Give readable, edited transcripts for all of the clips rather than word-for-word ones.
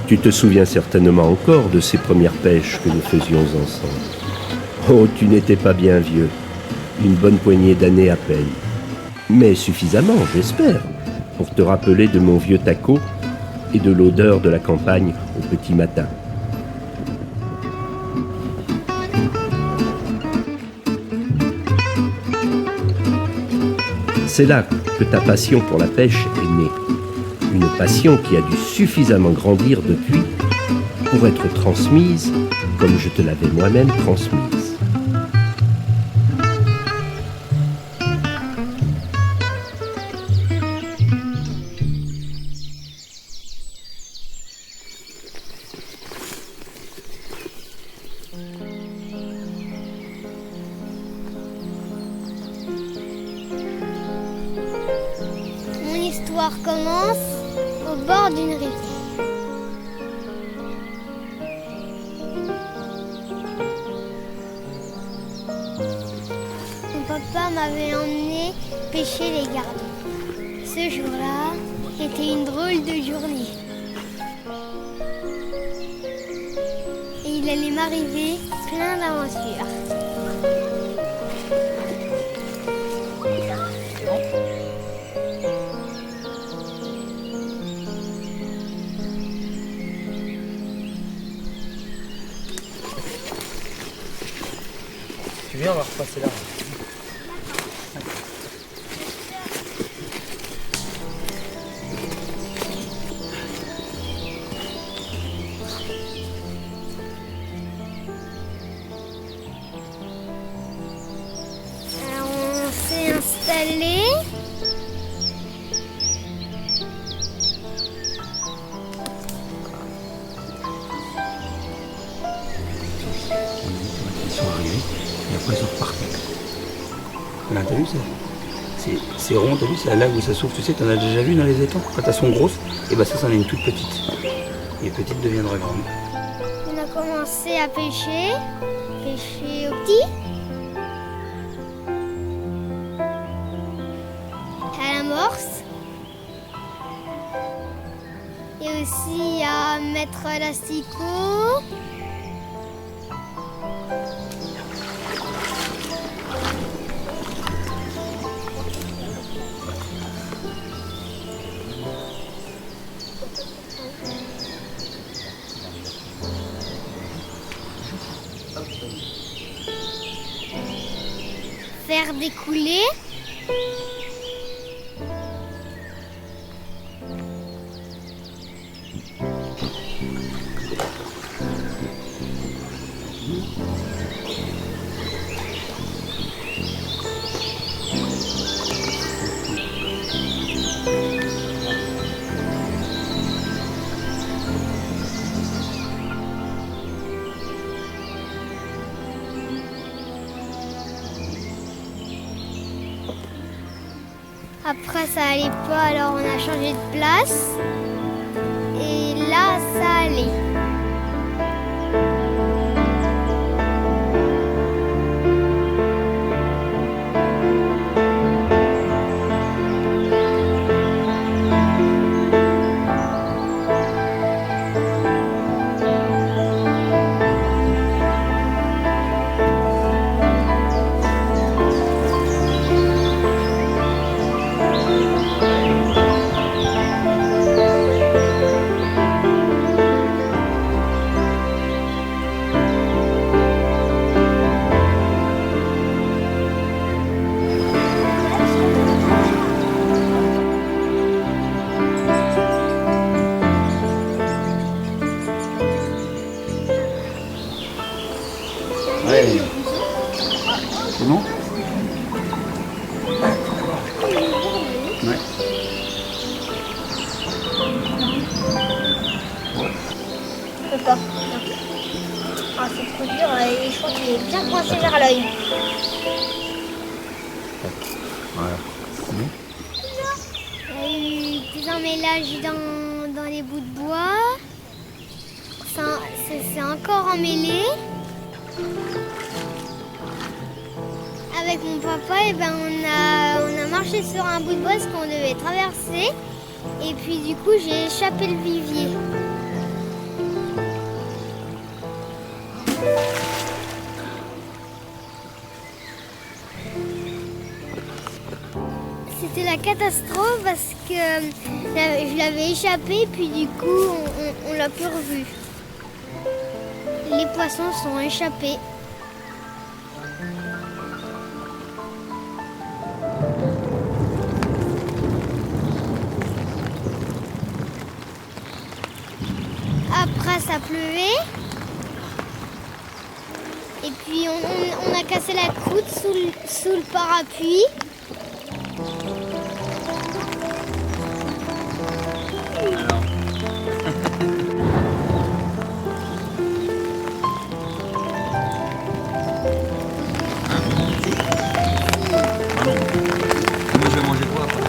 Tu te souviens certainement encore de ces premières pêches que nous faisions ensemble. Oh, tu n'étais pas bien vieux. Une bonne poignée d'années à peine. Mais suffisamment, j'espère, pour te rappeler de mon vieux taco et de l'odeur de la campagne au petit matin. C'est là que ta passion pour la pêche est née. Une passion qui a dû suffisamment grandir depuis pour être transmise comme je te l'avais moi-même transmise. Mon histoire commence au bord d'une rivière. Mon papa m'avait emmené pêcher les gardons. Ce jour-là était une drôle de journée. Et il allait m'arriver plein d'aventures. Tu viens, on va repasser là. Alors on s'est installé. Ils sont arrivés et après ils sont repartis. Là, t'as vu ça? C'est rond, t'as vu, c'est là où ça s'ouvre, tu sais, t'en as déjà vu dans les étangs. Quand elles sont grosses, et bah ça, c'en est une toute petite. Et petite deviendra grande. On a commencé à pêcher au petit, à l'amorce, et aussi à mettre l'asticot. Faire découler. Après ça allait pas, alors on a changé de place. Et là ça allait. Ouais. C'est bon? Ouais. Je peux pas. Ah, c'est trop dur et je crois qu'il est bien coincé vers l'œil. Voilà. C'est bon? Il y a eu des emmélages dans les bouts de bois. C'est encore emmêlé. Avec mon papa, et ben on a marché sur un bout de bois qu'on devait traverser. Et puis du coup, j'ai échappé le vivier. catastrophe parce que je l'avais échappé, puis du coup, on l'a plus revu. Les poissons sont échappés. Après, ça pleuvait. Et puis, on a cassé la croûte sous le parapluie. Moi je vais manger quoi après?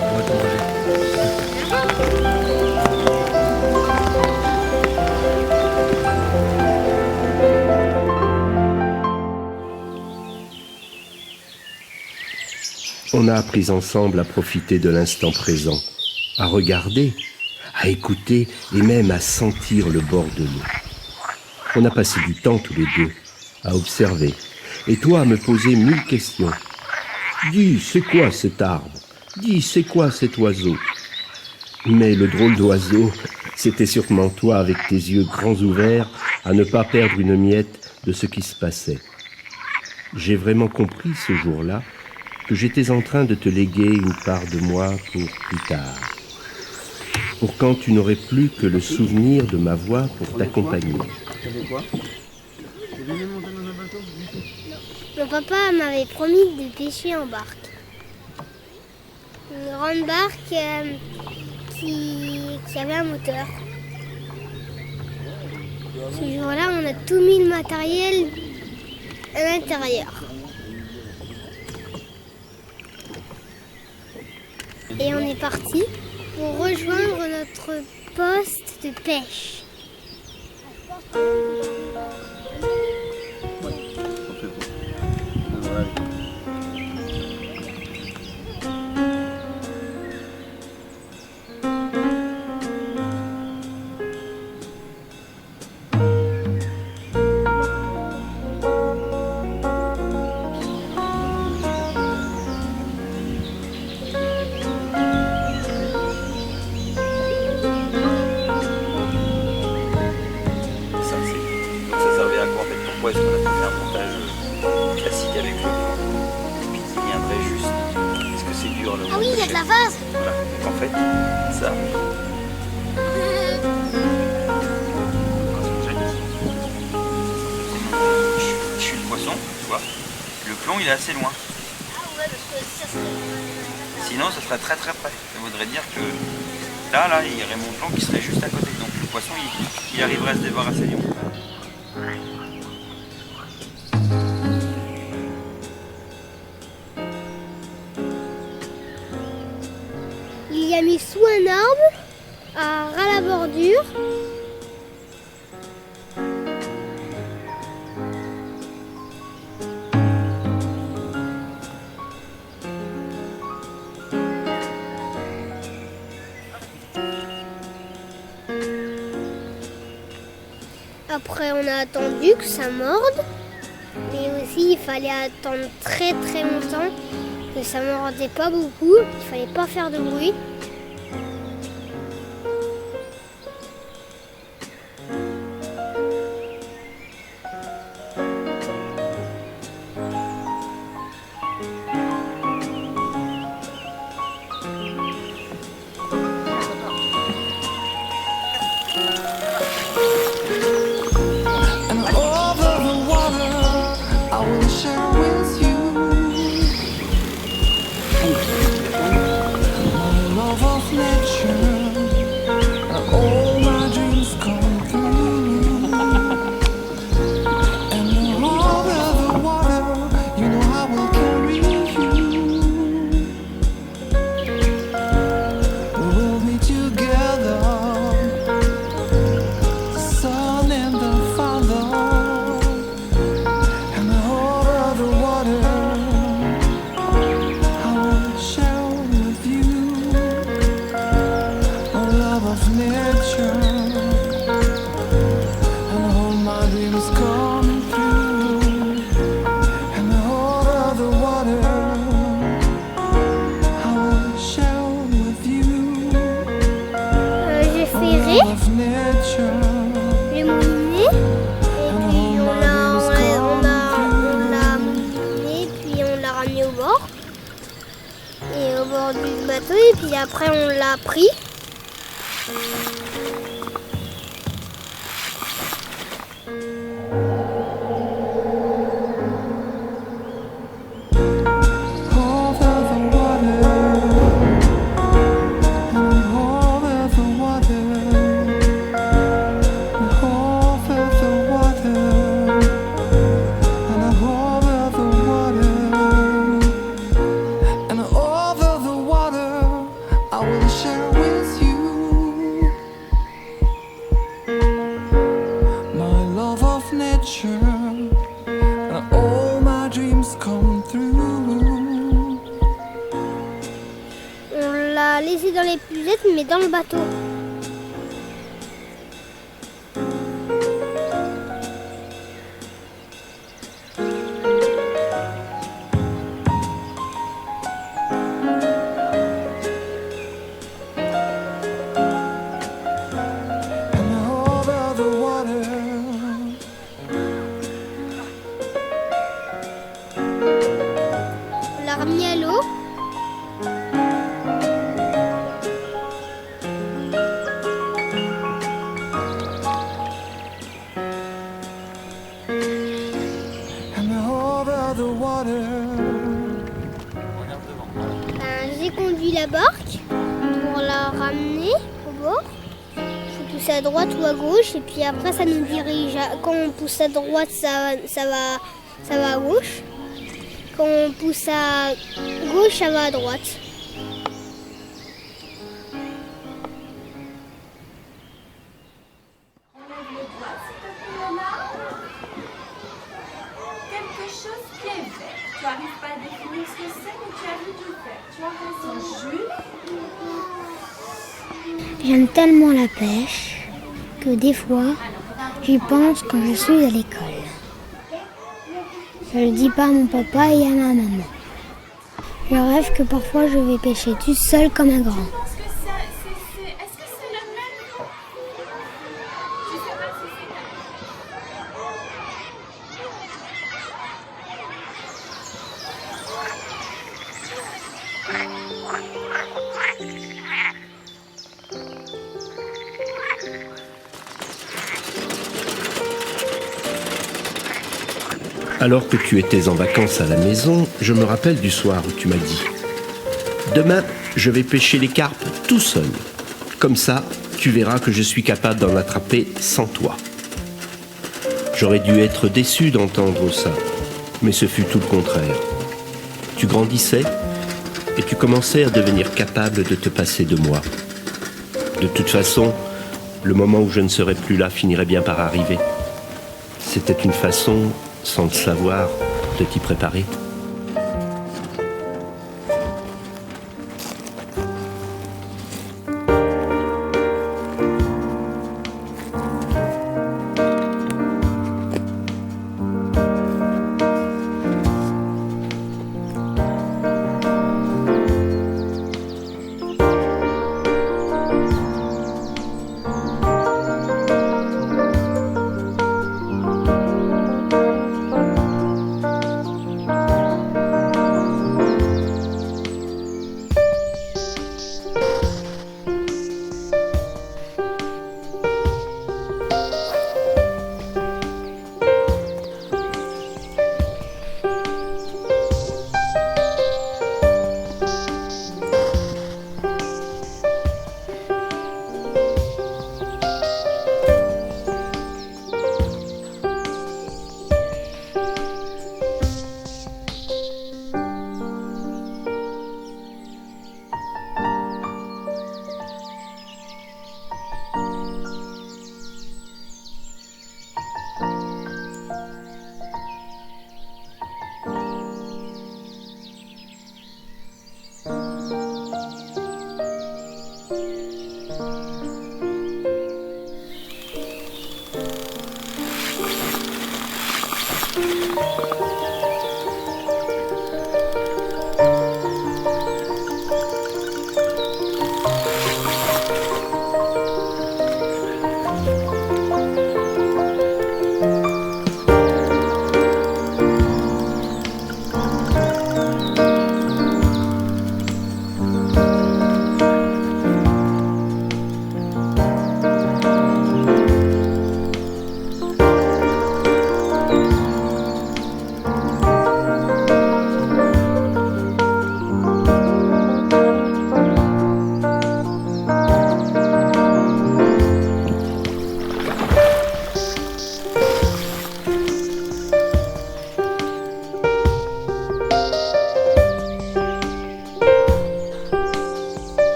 On va tout manger. On a appris ensemble à profiter de l'instant présent, à regarder, à écouter et même à sentir le bord de l'eau. On a passé du temps tous les deux à observer, et toi à me poser 1000 questions. Dis, c'est quoi cet arbre? Dis, c'est quoi cet oiseau? Mais le drôle d'oiseau, c'était sûrement toi avec tes yeux grands ouverts à ne pas perdre une miette de ce qui se passait. J'ai vraiment compris ce jour-là que j'étais en train de te léguer une part de moi pour plus tard. Pour quand tu n'aurais plus que le souvenir de ma voix pour t'accompagner. Mon papa m'avait promis de pêcher en barque. Une grande barque qui avait un moteur. Ce jour-là, on a tout mis le matériel à l'intérieur. Et on est parti pour rejoindre notre poste de pêche. Pourquoi est-ce qu'on a fait un montage classique avec le plan et puis qui viendrait juste parce que c'est dur le Ah oui, il y a de la vase. Voilà, donc en fait, ça. Je suis le poisson, tu vois. Le plomb il est assez loin. Ah ouais, parce que ça serait... Sinon, ça serait très très près. Ça voudrait dire que là, il y aurait mon plomb qui serait juste à côté. Donc le poisson, il arriverait à se débarrasser du plomb. Il y a mis sous un arbre, à ras la bordure. Après, on a attendu que ça morde. Mais aussi, il fallait attendre très très longtemps. Que ça ne mordait pas beaucoup. Il fallait pas faire de bruit. bord du bateau et puis après on l'a pris. On l'a laissé dans les puzettes mais dans le bateau. On l'a remis à l'eau. J'ai conduit la barque pour la ramener au bord. Je pousse à droite ou à gauche et puis après ça nous dirige. Quand on pousse à droite, ça va à gauche. Quand on pousse à gauche, ça va à droite. Quelque chose qui est vert. Tu n'arrives pas à définir ce que c'est, mais tu as vu du vert. Tu as raison, Jules. J'aime tellement la pêche que des fois, j'y pense quand je suis à l'école. Je le dis pas à mon papa et à ma maman. Je rêve que parfois je vais pêcher toute seule comme un grand. Est-ce que c'est le même? Je sais pas si c'est Alors que tu étais en vacances à la maison, je me rappelle du soir où tu m'as dit « Demain, je vais pêcher les carpes tout seul. Comme ça, tu verras que je suis capable d'en attraper sans toi. » J'aurais dû être déçu d'entendre ça, mais ce fut tout le contraire. Tu grandissais et tu commençais à devenir capable de te passer de moi. De toute façon, le moment où je ne serais plus là finirait bien par arriver. C'était une façon, sans le savoir, de t'y préparer.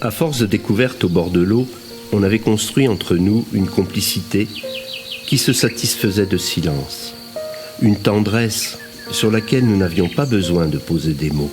À force de découvertes au bord de l'eau, on avait construit entre nous une complicité qui se satisfaisait de silence. Une tendresse sur laquelle nous n'avions pas besoin de poser des mots.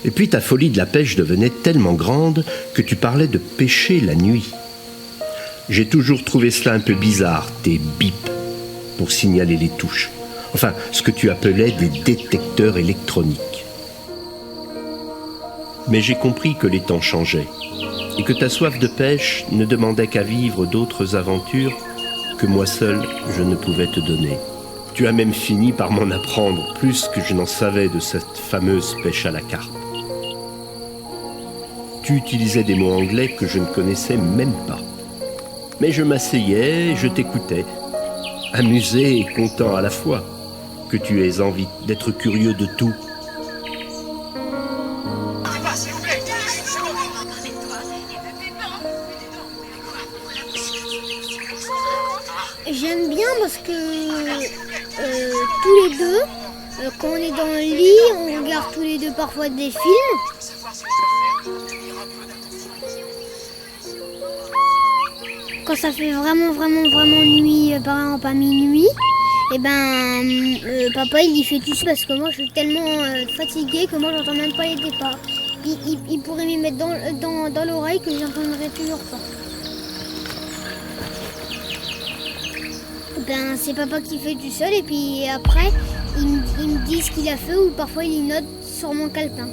Et puis ta folie de la pêche devenait tellement grande que tu parlais de pêcher la nuit. J'ai toujours trouvé cela un peu bizarre, tes bips, pour signaler les touches. Enfin, ce que tu appelais des détecteurs électroniques. Mais j'ai compris que les temps changeaient et que ta soif de pêche ne demandait qu'à vivre d'autres aventures que moi seul je ne pouvais te donner. Tu as même fini par m'en apprendre plus que je n'en savais de cette fameuse pêche à la carpe. Tu utilisais des mots anglais que je ne connaissais même pas. Mais je m'asseyais et je t'écoutais, amusé et content à la fois, que tu aies envie d'être curieux de tout. J'aime bien parce que tous les deux, quand on est dans le lit, on regarde tous les deux parfois des films. Quand ça fait vraiment nuit, par exemple à minuit, et papa il y fait tout ça parce que moi je suis tellement fatiguée que moi j'entends même pas les départs. Il pourrait m'y mettre dans l'oreille que j'entendrai toujours pas. C'est papa qui fait tout seul et puis après il me dit ce qu'il a fait ou parfois il note sur mon calepin.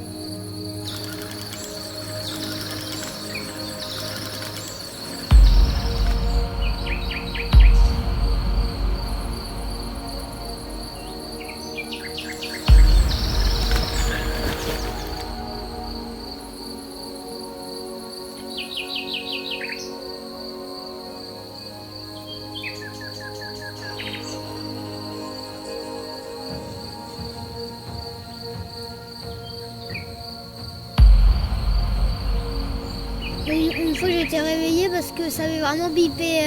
Une fois j'étais réveillée parce que ça avait vraiment bipé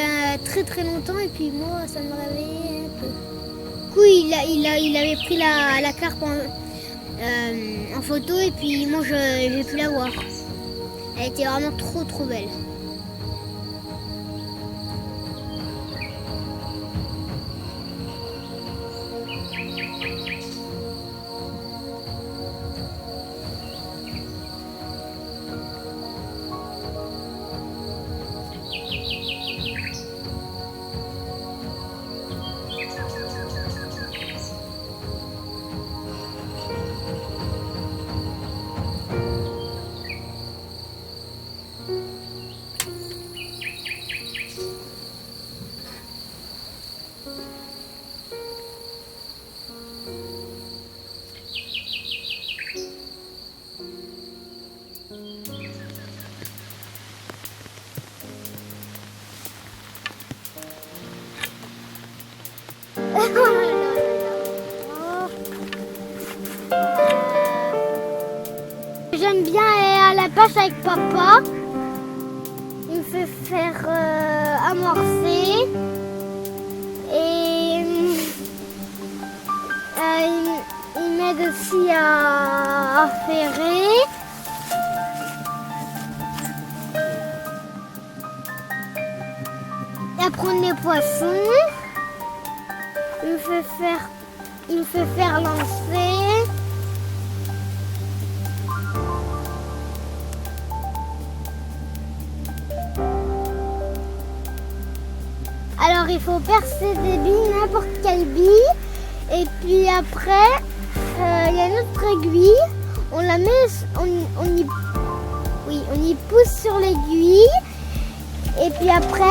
très longtemps et puis moi ça me réveillait un peu. Du coup il avait pris la carpe en photo et puis moi j'ai pu la voir. Elle était vraiment trop belle. J'aime bien aller à la pêche avec papa. Il me fait faire amorcer et il m'aide aussi à ferrer. Et à prendre les poissons. Il me fait faire lancer. Alors il faut percer des billes, n'importe quelle bille. Et puis après, il y a une autre aiguille. On la met, on y pousse sur l'aiguille. Et puis après,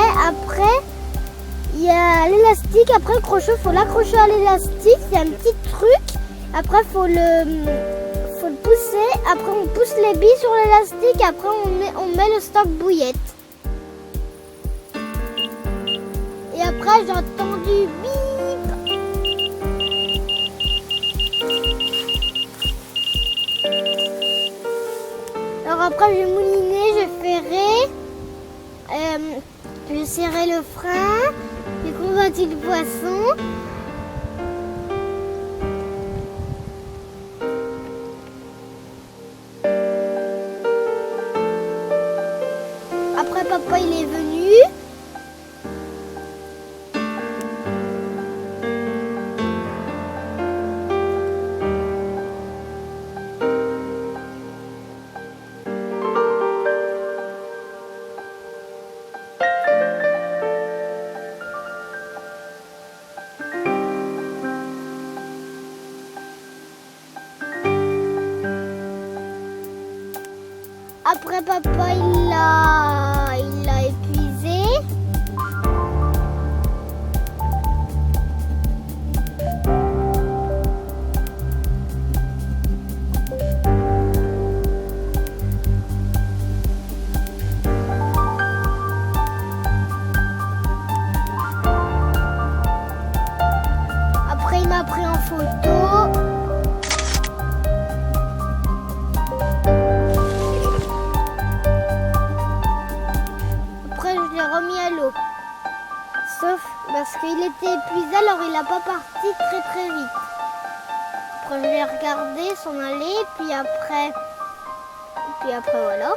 il y a l'élastique. Après le crochet, il faut l'accrocher à l'élastique. Il y a un petit truc. Après, faut le pousser. Après, on pousse les billes sur l'élastique. Après, on met le stock bouillette. Et après, j'ai entendu bip. Alors après, j'ai mouliné, j'ai ferré. J'ai serré le frein. J'ai converti le poisson. Après, papa, il est venu. Après, papa, il l'a épuisé. Après, il m'a pris en photo. Remis à l'eau. Sauf parce qu'il était épuisé, alors il n'a pas parti très vite. Après je l'ai regardé s'en aller, puis après voilà.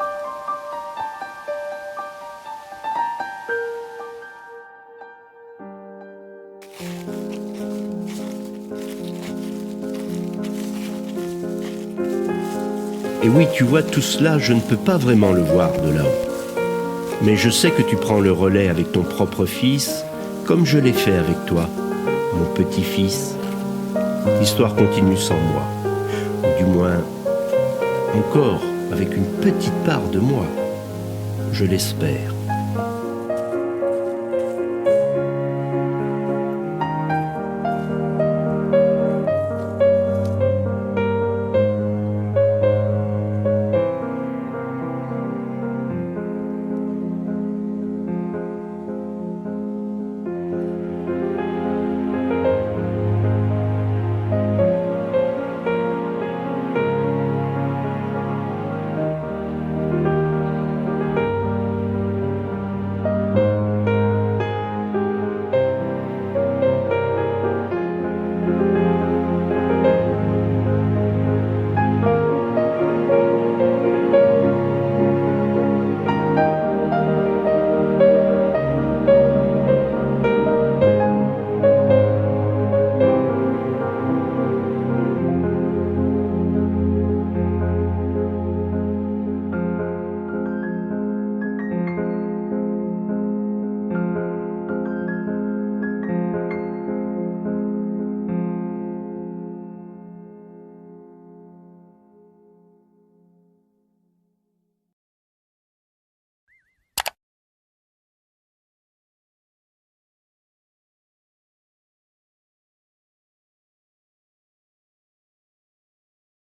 Et oui, tu vois, tout cela, je ne peux pas vraiment le voir de là-haut. Mais je sais que tu prends le relais avec ton propre fils, comme je l'ai fait avec toi, mon petit-fils. L'histoire continue sans moi, ou du moins, encore avec une petite part de moi, je l'espère.